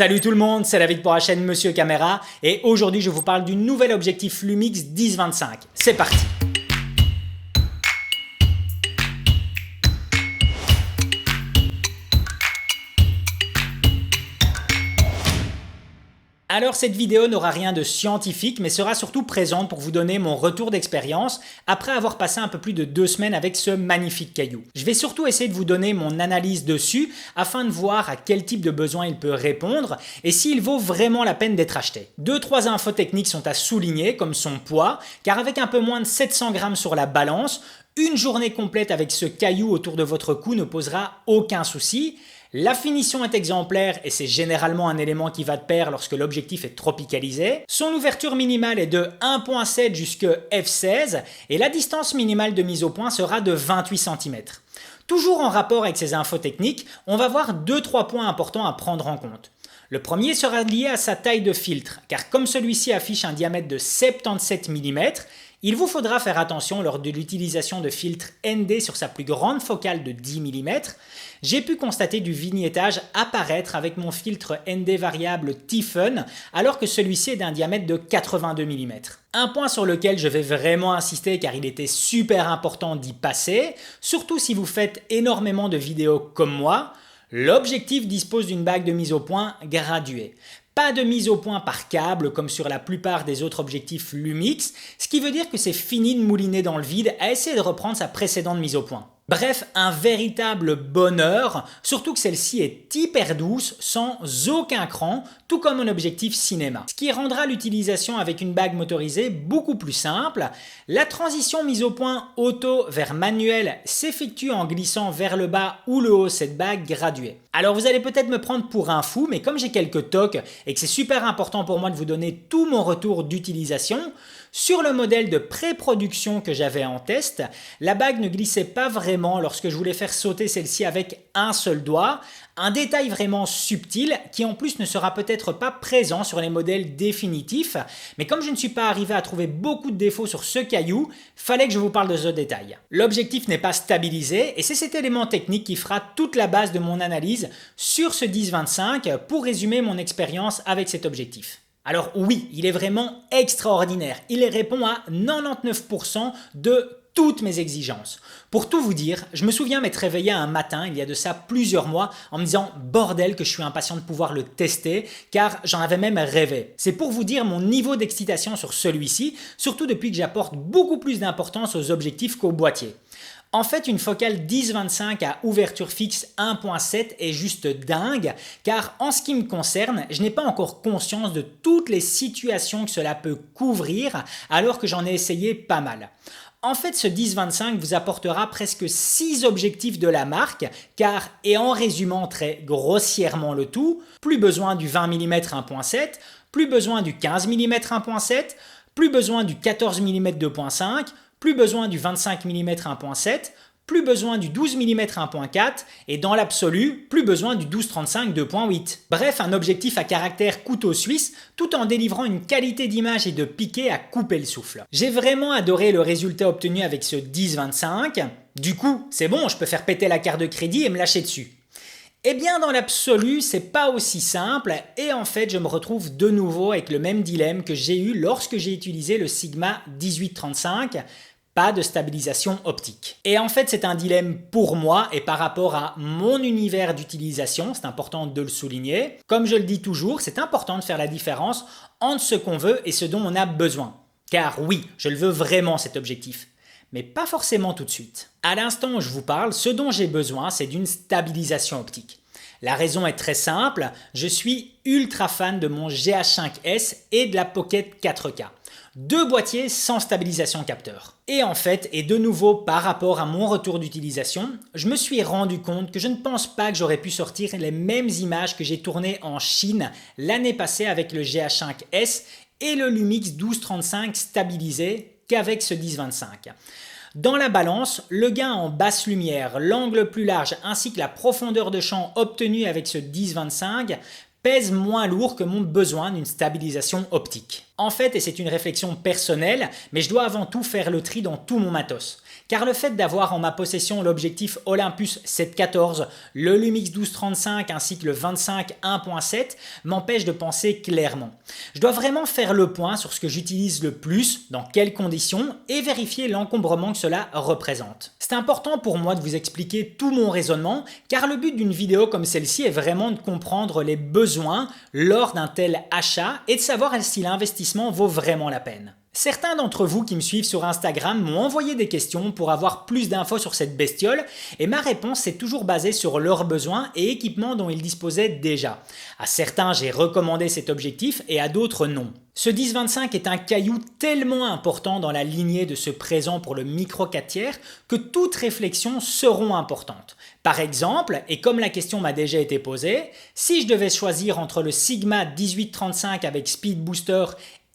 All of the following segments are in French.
Salut tout le monde, c'est David pour la chaîne Monsieur Caméra et aujourd'hui je vous parle du nouvel objectif Lumix 10-25. C'est parti! Alors cette vidéo n'aura rien de scientifique mais sera surtout présente pour vous donner mon retour d'expérience après avoir passé un peu plus de 2 semaines avec ce magnifique caillou. Je vais surtout essayer de vous donner mon analyse dessus afin de voir à quel type de besoin il peut répondre et s'il vaut vraiment la peine d'être acheté. 2-3 infos techniques sont à souligner comme son poids car avec un peu moins de 700 grammes sur la balance, une journée complète avec ce caillou autour de votre cou ne posera aucun souci. La finition est exemplaire et c'est généralement un élément qui va de pair lorsque l'objectif est tropicalisé. Son ouverture minimale est de 1.7 jusqu'à f16 et la distance minimale de mise au point sera de 28 cm. Toujours en rapport avec ces infos techniques, on va voir 2-3 points importants à prendre en compte. Le premier sera lié à sa taille de filtre, car comme celui-ci affiche un diamètre de 77 mm, il vous faudra faire attention lors de l'utilisation de filtres ND sur sa plus grande focale de 10 mm. J'ai pu constater du vignettage apparaître avec mon filtre ND variable T-Fun alors que celui-ci est d'un diamètre de 82 mm. Un point sur lequel je vais vraiment insister car il était super important d'y passer, surtout si vous faites énormément de vidéos comme moi, l'objectif dispose d'une bague de mise au point graduée. Pas de mise au point par câble comme sur la plupart des autres objectifs Lumix, ce qui veut dire que c'est fini de mouliner dans le vide à essayer de reprendre sa précédente mise au point. Bref, un véritable bonheur, surtout que celle-ci est hyper douce, sans aucun cran, tout comme un objectif cinéma. Ce qui rendra l'utilisation avec une bague motorisée beaucoup plus simple. La transition mise au point auto vers manuel s'effectue en glissant vers le bas ou le haut cette bague graduée. Alors vous allez peut-être me prendre pour un fou, mais comme j'ai quelques tocs et que c'est super important pour moi de vous donner tout mon retour d'utilisation, sur le modèle de pré-production que j'avais en test, la bague ne glissait pas vraiment lorsque je voulais faire sauter celle-ci avec un seul doigt, un détail vraiment subtil qui en plus ne sera peut-être pas présent sur les modèles définitifs, mais comme je ne suis pas arrivé à trouver beaucoup de défauts sur ce caillou, fallait que je vous parle de ce détail. L'objectif n'est pas stabilisé et c'est cet élément technique qui fera toute la base de mon analyse sur ce 10-25 pour résumer mon expérience avec cet objectif. Alors oui, il est vraiment extraordinaire. Il répond à 99% de toutes mes exigences. Pour tout vous dire, je me souviens m'être réveillé un matin, il y a de ça plusieurs mois, en me disant « bordel que je suis impatient de pouvoir le tester » car j'en avais même rêvé. C'est pour vous dire mon niveau d'excitation sur celui-ci, surtout depuis que j'apporte beaucoup plus d'importance aux objectifs qu'au boîtier. En fait, une focale 10-25 à ouverture fixe 1.7 est juste dingue car en ce qui me concerne, je n'ai pas encore conscience de toutes les situations que cela peut couvrir alors que j'en ai essayé pas mal. En fait, ce 10-25 vous apportera presque 6 objectifs de la marque car, et en résumant très grossièrement le tout, plus besoin du 20 mm 1.7, plus besoin du 15 mm 1.7, plus besoin du 14 mm 2.5, plus besoin du 25 mm 1.7, plus besoin du 12 mm 1.4 et dans l'absolu, plus besoin du 12-35 2.8. Bref, un objectif à caractère couteau suisse tout en délivrant une qualité d'image et de piqué à couper le souffle. J'ai vraiment adoré le résultat obtenu avec ce 10-25. Du coup, c'est bon, je peux faire péter la carte de crédit et me lâcher dessus. Eh bien dans l'absolu, c'est pas aussi simple et en fait je me retrouve de nouveau avec le même dilemme que j'ai eu lorsque j'ai utilisé le Sigma 1835, pas de stabilisation optique. Et en fait c'est un dilemme pour moi et par rapport à mon univers d'utilisation, c'est important de le souligner. Comme je le dis toujours, c'est important de faire la différence entre ce qu'on veut et ce dont on a besoin. Car oui, je le veux vraiment cet objectif. Mais pas forcément tout de suite. À l'instant où je vous parle, ce dont j'ai besoin, c'est d'une stabilisation optique. La raison est très simple, je suis ultra fan de mon GH5S et de la Pocket 4K. 2 boîtiers sans stabilisation capteur. Et en fait, et de nouveau par rapport à mon retour d'utilisation, je me suis rendu compte que je ne pense pas que j'aurais pu sortir les mêmes images que j'ai tournées en Chine l'année passée avec le GH5S et le Lumix 1235 stabilisé qu'avec ce 10-25. Dans la balance, le gain en basse lumière, l'angle plus large ainsi que la profondeur de champ obtenue avec ce 10-25 pèse moins lourd que mon besoin d'une stabilisation optique. En fait, et c'est une réflexion personnelle, mais je dois avant tout faire le tri dans tout mon matos. car le fait d'avoir en ma possession l'objectif Olympus 714, le Lumix 1235 ainsi que le 25 1.7 m'empêche de penser clairement. Je dois vraiment faire le point sur ce que j'utilise le plus, dans quelles conditions et vérifier l'encombrement que cela représente. C'est important pour moi de vous expliquer tout mon raisonnement car le but d'une vidéo comme celle-ci est vraiment de comprendre les besoins lors d'un tel achat et de savoir si l'investissement vaut vraiment la peine. Certains d'entre vous qui me suivent sur Instagram m'ont envoyé des questions pour avoir plus d'infos sur cette bestiole et ma réponse est toujours basée sur leurs besoins et équipements dont ils disposaient déjà. À certains, j'ai recommandé cet objectif et à d'autres, non. Ce 10-25 est un caillou tellement important dans la lignée de ce présent pour le micro 4/3 que toutes réflexions seront importantes. Par exemple, et comme la question m'a déjà été posée, si je devais choisir entre le Sigma 1835 avec Speed Booster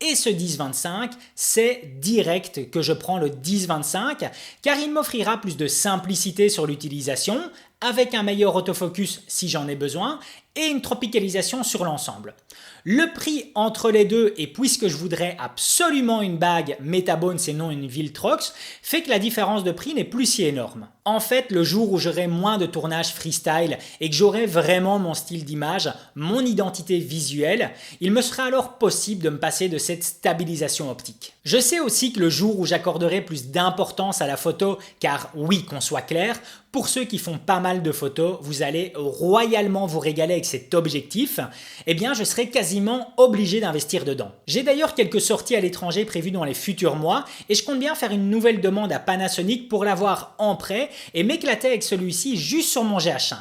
et ce 10-25, c'est direct que je prends le 10-25 car il m'offrira plus de simplicité sur l'utilisation avec un meilleur autofocus si j'en ai besoin et une tropicalisation sur l'ensemble. Le prix entre les deux et puisque je voudrais absolument une bague Metabones et non une Viltrox fait que la différence de prix n'est plus si énorme. En fait, le jour où j'aurai moins de tournage freestyle et que j'aurai vraiment mon style d'image, mon identité visuelle, il me sera alors possible de me passer de cette stabilisation optique. Je sais aussi que le jour où j'accorderai plus d'importance à la photo, car oui, qu'on soit clair, pour ceux qui font pas mal de photos, vous allez royalement vous régaler avec cet objectif, eh bien je serai quasiment obligé d'investir dedans. J'ai d'ailleurs quelques sorties à l'étranger prévues dans les futurs mois et je compte bien faire une nouvelle demande à Panasonic pour l'avoir en prêt et m'éclater avec celui-ci juste sur mon GH5.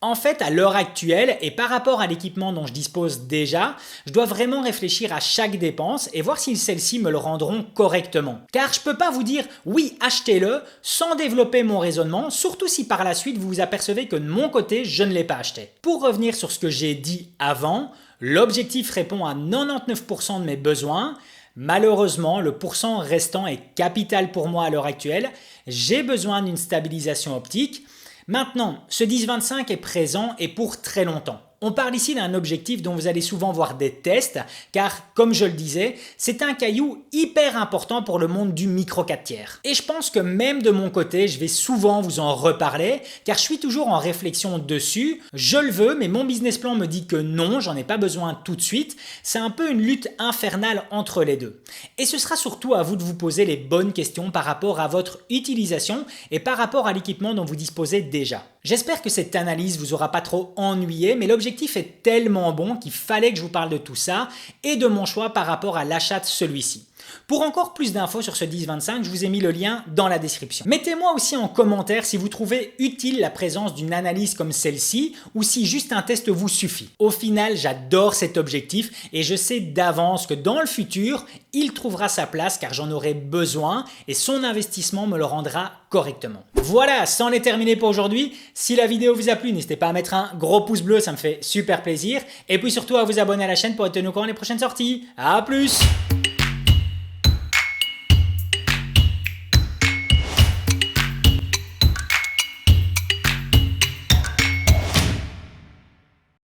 En fait, à l'heure actuelle et par rapport à l'équipement dont je dispose déjà, je dois vraiment réfléchir à chaque dépense et voir si celles-ci me le rendront correctement. Car je peux pas vous dire oui, achetez-le sans développer mon raisonnement, surtout si par la suite vous vous apercevez que de mon côté, je ne l'ai pas acheté. Pour revenir sur ce que j'ai dit avant, l'objectif répond à 99% de mes besoins. Malheureusement, le pourcent restant est capital pour moi à l'heure actuelle. J'ai besoin d'une stabilisation optique. Maintenant, ce 10-25 est présent et pour très longtemps. On parle ici d'un objectif dont vous allez souvent voir des tests car, comme je le disais, c'est un caillou hyper important pour le monde du micro 4/3. Et je pense que même de mon côté, je vais souvent vous en reparler car je suis toujours en réflexion dessus. Je le veux, mais mon business plan me dit que non, j'en ai pas besoin tout de suite. C'est un peu une lutte infernale entre les deux. Et ce sera surtout à vous de vous poser les bonnes questions par rapport à votre utilisation et par rapport à l'équipement dont vous disposez déjà. J'espère que cette analyse vous aura pas trop ennuyé, mais l'objectif est tellement bon qu'il fallait que je vous parle de tout ça et de mon choix par rapport à l'achat de celui-ci. Pour encore plus d'infos sur ce 10-25, je vous ai mis le lien dans la description. Mettez-moi aussi en commentaire si vous trouvez utile la présence d'une analyse comme celle-ci ou si juste un test vous suffit. Au final, j'adore cet objectif et je sais d'avance que dans le futur, il trouvera sa place car j'en aurai besoin et son investissement me le rendra correctement. Voilà, c'en est terminé pour aujourd'hui. Si la vidéo vous a plu, n'hésitez pas à mettre un gros pouce bleu, ça me fait super plaisir. Et puis surtout à vous abonner à la chaîne pour être tenu au courant des prochaines sorties. À plus!